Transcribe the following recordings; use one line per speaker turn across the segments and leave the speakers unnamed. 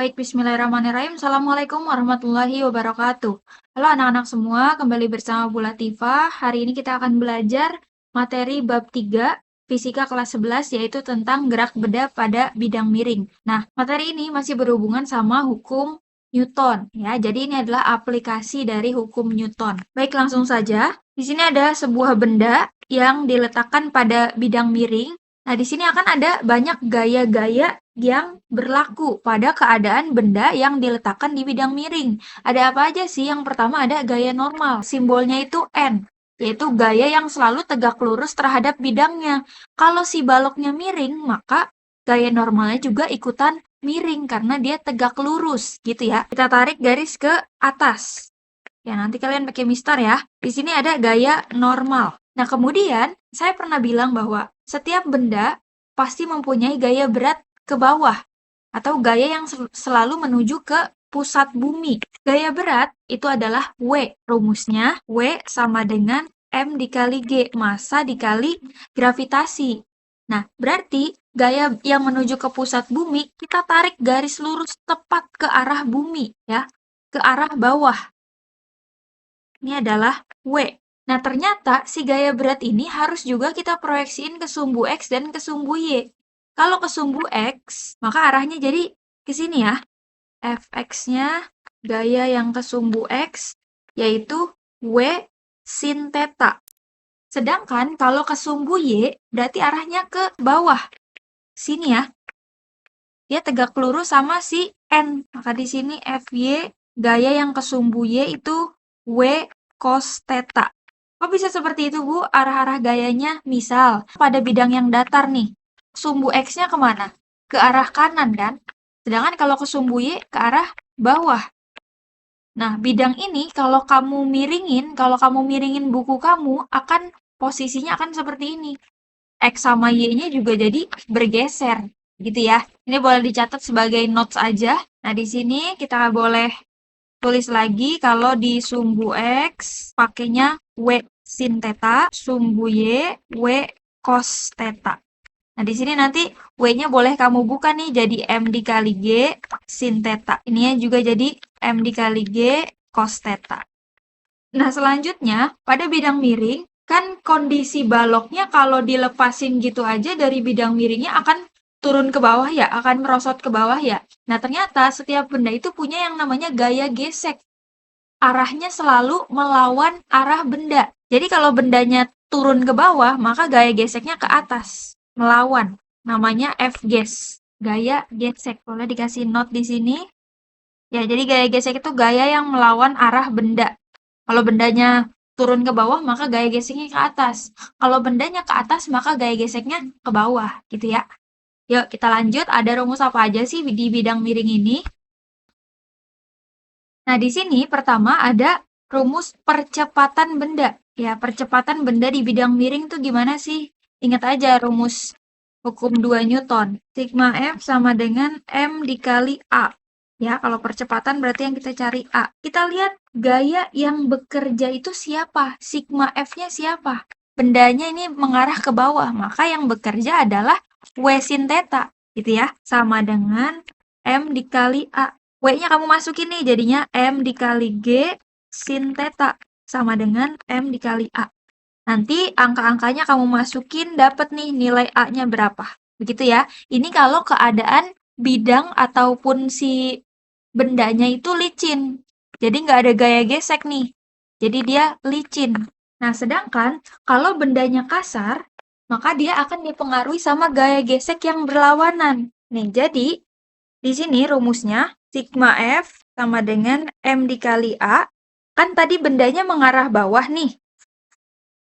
Baik, bismillahirrahmanirrahim. Assalamualaikum warahmatullahi wabarakatuh. Halo anak-anak semua, kembali bersama Bu Latifah. Hari ini kita akan belajar materi bab 3, Fisika kelas 11, yaitu tentang gerak benda pada bidang miring. Nah, materi ini masih berhubungan sama hukum Newton, ya. Jadi ini adalah aplikasi dari hukum Newton. Baik, langsung saja. Di sini ada sebuah benda yang diletakkan pada bidang miring. Nah, di sini akan ada banyak gaya-gaya yang berlaku pada keadaan benda yang diletakkan di bidang miring. Ada apa aja sih? Yang pertama ada gaya normal, simbolnya itu N, yaitu gaya yang selalu tegak lurus terhadap bidangnya. Kalau si baloknya miring, maka gaya normalnya juga ikutan miring karena dia tegak lurus, gitu ya. Kita tarik garis ke atas. Ya, nanti kalian pakai mister ya. Di sini ada gaya normal. Nah, kemudian saya pernah bilang bahwa setiap benda pasti mempunyai gaya berat ke bawah atau gaya yang selalu menuju ke pusat bumi. Gaya berat itu adalah W. Rumusnya W sama dengan M dikali G, massa dikali gravitasi. Nah, berarti gaya yang menuju ke pusat bumi, kita tarik garis lurus tepat ke arah bumi, ya, ke arah bawah. Ini adalah W. Nah, ternyata si gaya berat ini harus juga kita proyeksiin ke sumbu X dan ke sumbu Y. Kalau ke sumbu X, maka arahnya jadi ke sini ya. Fx-nya gaya yang ke sumbu X, yaitu W sin theta. Sedangkan kalau ke sumbu Y, berarti arahnya ke bawah. Sini ya. Dia tegak lurus sama si N. Maka di sini Fy, gaya yang ke sumbu Y itu W cos theta. Kok bisa seperti itu, Bu? Arah-arah gayanya, misal, pada bidang yang datar nih, sumbu X-nya kemana? Ke arah kanan, kan? Sedangkan kalau ke sumbu Y, ke arah bawah. Nah, bidang ini kalau kamu miringin buku kamu, posisinya akan seperti ini. X sama Y-nya juga jadi bergeser, gitu ya. Ini boleh dicatat sebagai notes aja. Nah, di sini kita boleh tulis lagi kalau di sumbu X pakainya W sin theta, sumbu Y W cos theta. Nah, di sini nanti W-nya boleh kamu buka nih jadi M dikali G sin theta. Ininya juga jadi M dikali G cos theta. Nah, selanjutnya pada bidang miring, kan kondisi baloknya kalau dilepasin gitu aja dari bidang miringnya akan turun ke bawah ya, akan merosot ke bawah ya. Nah, ternyata setiap benda itu punya yang namanya gaya gesek. Arahnya selalu melawan arah benda. Jadi kalau bendanya turun ke bawah, maka gaya geseknya ke atas, melawan. Namanya F-ges, gaya gesek. Boleh dikasih note di sini. Ya, jadi gaya gesek itu gaya yang melawan arah benda. Kalau bendanya turun ke bawah, maka gaya geseknya ke atas. Kalau bendanya ke atas, maka gaya geseknya ke bawah, gitu ya. Yuk, kita lanjut. Ada rumus apa aja sih di bidang miring ini? Nah, di sini pertama ada rumus percepatan benda. Ya, percepatan benda di bidang miring tuh gimana sih? Ingat aja rumus hukum 2 Newton. Sigma F sama dengan M dikali A. Ya, kalau percepatan berarti yang kita cari A. Kita lihat gaya yang bekerja itu siapa? Sigma F-nya siapa? Bendanya ini mengarah ke bawah, maka yang bekerja adalah W sin theta, gitu ya. Sama dengan M dikali A. W-nya kamu masukin nih, jadinya M dikali G sin theta. Sama dengan M dikali A. Nanti angka-angkanya kamu masukin, dapat nih nilai A-nya berapa. Begitu ya. Ini kalau keadaan bidang ataupun si bendanya itu licin. Jadi nggak ada gaya gesek nih. Jadi dia licin. Nah, sedangkan kalau bendanya kasar, maka dia akan dipengaruhi sama gaya gesek yang berlawanan. Nih, jadi di sini rumusnya sigma F sama dengan M dikali A. Kan tadi bendanya mengarah bawah nih.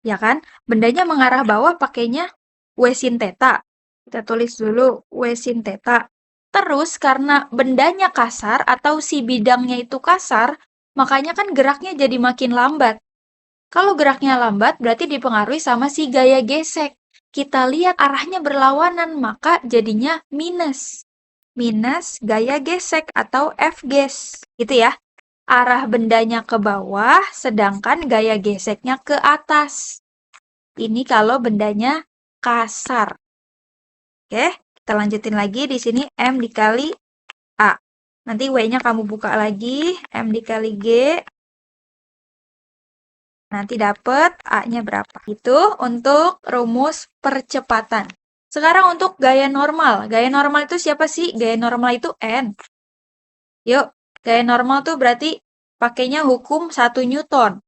Ya kan? Bendanya mengarah bawah pakainya W sin theta. Kita tulis dulu W sin theta. Terus karena bendanya kasar atau si bidangnya itu kasar, makanya kan geraknya jadi makin lambat. Kalau geraknya lambat berarti dipengaruhi sama si gaya gesek. Kita lihat arahnya berlawanan, maka jadinya minus. Minus gaya gesek atau F-ges. Gitu ya. Arah bendanya ke bawah, sedangkan gaya geseknya ke atas. Ini kalau bendanya kasar. Oke, kita lanjutin lagi di sini M dikali A. Nanti W-nya kamu buka lagi, M dikali G, nanti dapet A-nya berapa. Itu untuk rumus percepatan. Sekarang untuk gaya normal. Gaya normal itu siapa sih? Gaya normal itu N. Yuk, gaya normal tuh berarti pakainya hukum 1 Newton.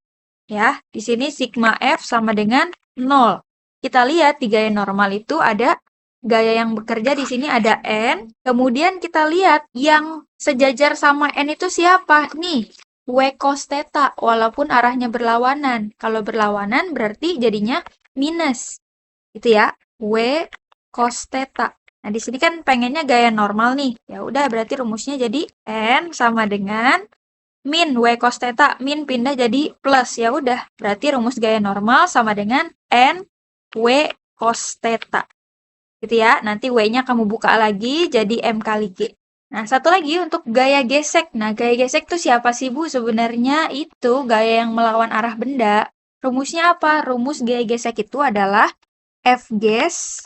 Ya, di sini sigma F sama dengan 0. Kita lihat di gaya normal itu ada gaya yang bekerja di sini ada N. Kemudian kita lihat yang sejajar sama N itu siapa? Nih, W cos theta, walaupun arahnya berlawanan. Kalau berlawanan berarti jadinya minus. Itu ya, W cos theta. Nah, di sini kan pengennya gaya normal nih. Ya udah, berarti rumusnya jadi N sama dengan min W cos theta. Min pindah jadi plus. Ya udah, berarti rumus gaya normal sama dengan N W cos theta. Gitu ya. Nanti W-nya kamu buka lagi jadi M kali G. Nah, satu lagi untuk gaya gesek. Nah, gaya gesek itu siapa sih, Bu? Sebenarnya itu gaya yang melawan arah benda. Rumusnya apa? Rumus gaya gesek itu adalah F ges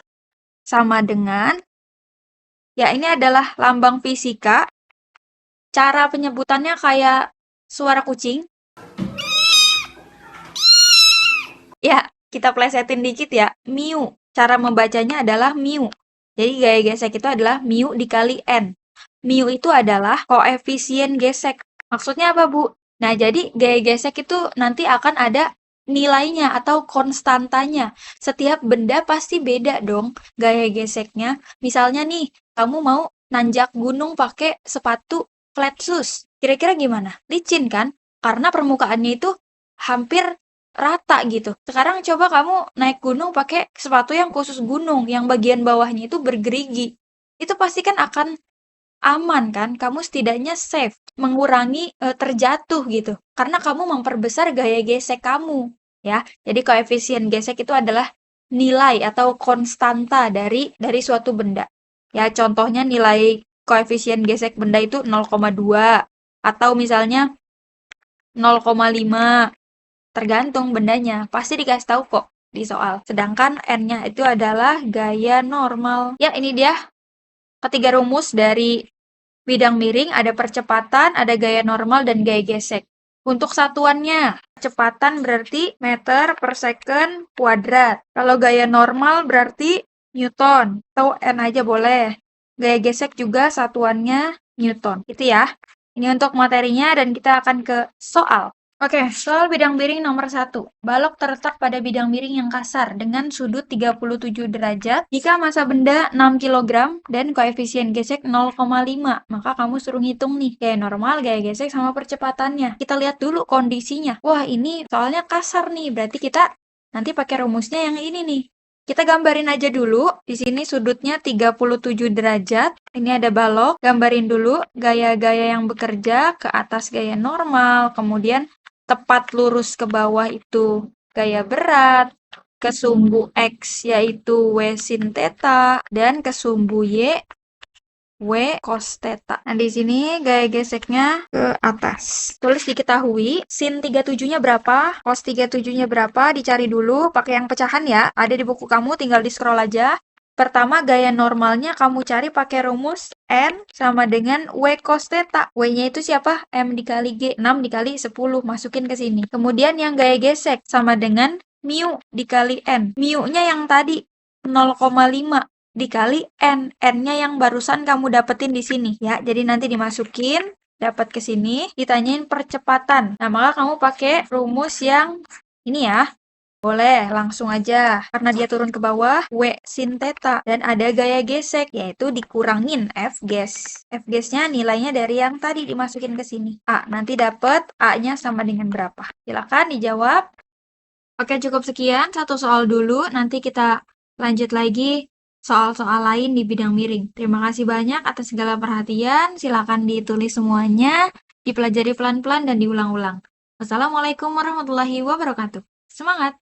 sama dengan, ya ini adalah lambang fisika. Cara penyebutannya kayak suara kucing. Ya, kita plesetin dikit ya. Mu. Cara membacanya adalah mu. Jadi gaya gesek itu adalah mu dikali N. Mu itu adalah koefisien gesek. Maksudnya apa, Bu? Nah, jadi gaya gesek itu nanti akan ada nilainya atau konstantanya. Setiap benda pasti beda dong gaya geseknya. Misalnya nih, kamu mau nanjak gunung pakai sepatu flat shoes. Kira-kira gimana? Licin kan? Karena permukaannya itu hampir rata gitu. Sekarang coba kamu naik gunung pakai sepatu yang khusus gunung, yang bagian bawahnya itu bergerigi. Itu pasti kan akan aman kan? Kamu setidaknya safe, mengurangi terjatuh gitu. Karena kamu memperbesar gaya gesek kamu, ya. Jadi koefisien gesek itu adalah nilai atau konstanta dari suatu benda. Ya, contohnya nilai koefisien gesek benda itu 0,2 atau misalnya 0,5. Tergantung bendanya, pasti dikasih tahu kok di soal. Sedangkan N-nya itu adalah gaya normal. Ya, ini dia ketiga rumus dari bidang miring, ada percepatan, ada gaya normal, dan gaya gesek. Untuk satuannya, kecepatan berarti meter per second kuadrat. Kalau gaya normal berarti Newton, atau N aja boleh. Gaya gesek juga satuannya Newton. Itu ya. Ini untuk materinya, dan kita akan ke soal. Oke, soal bidang miring nomor 1. Balok terletak pada bidang miring yang kasar dengan sudut 37 derajat jika massa benda 6 kg dan koefisien gesek 0,5. Maka kamu suruh ngitung nih, gaya normal, gaya gesek, sama percepatannya. Kita lihat dulu kondisinya. Wah, ini soalnya kasar nih, berarti kita nanti pakai rumusnya yang ini nih. Kita gambarin aja dulu. Di sini sudutnya 37 derajat. Ini ada balok. Gambarin dulu gaya-gaya yang bekerja, ke atas gaya normal, kemudian tepat lurus ke bawah itu gaya berat, ke sumbu X yaitu W sin theta, dan ke sumbu Y W cos theta. Nah, di sini gaya geseknya ke atas. Tulis diketahui, sin 37-nya berapa, cos 37-nya berapa, dicari dulu, pakai yang pecahan ya. Ada di buku kamu, tinggal di-scroll aja. Pertama, gaya normalnya kamu cari pakai rumus N sama dengan W cos theta. W-nya itu siapa? M dikali G. 6 dikali 10. Masukin ke sini. Kemudian yang gaya gesek sama dengan mu dikali N. Mu-nya yang tadi 0,5 dikali N. N-nya yang barusan kamu dapetin di sini. Ya, jadi nanti dimasukin. Dapat ke sini. Ditanyain percepatan. Nah, maka kamu pakai rumus yang ini ya. Boleh, langsung aja. Karena dia turun ke bawah, W sin theta. Dan ada gaya gesek, yaitu dikurangin F ges. F gesnya nilainya dari yang tadi dimasukin ke sini. A, nanti dapat A-nya sama dengan berapa. Silakan dijawab. Oke, cukup sekian. Satu soal dulu. Nanti kita lanjut lagi soal-soal lain di bidang miring. Terima kasih banyak atas segala perhatian. Silakan ditulis semuanya, dipelajari pelan-pelan, dan diulang-ulang. Wassalamualaikum warahmatullahi wabarakatuh. Semangat!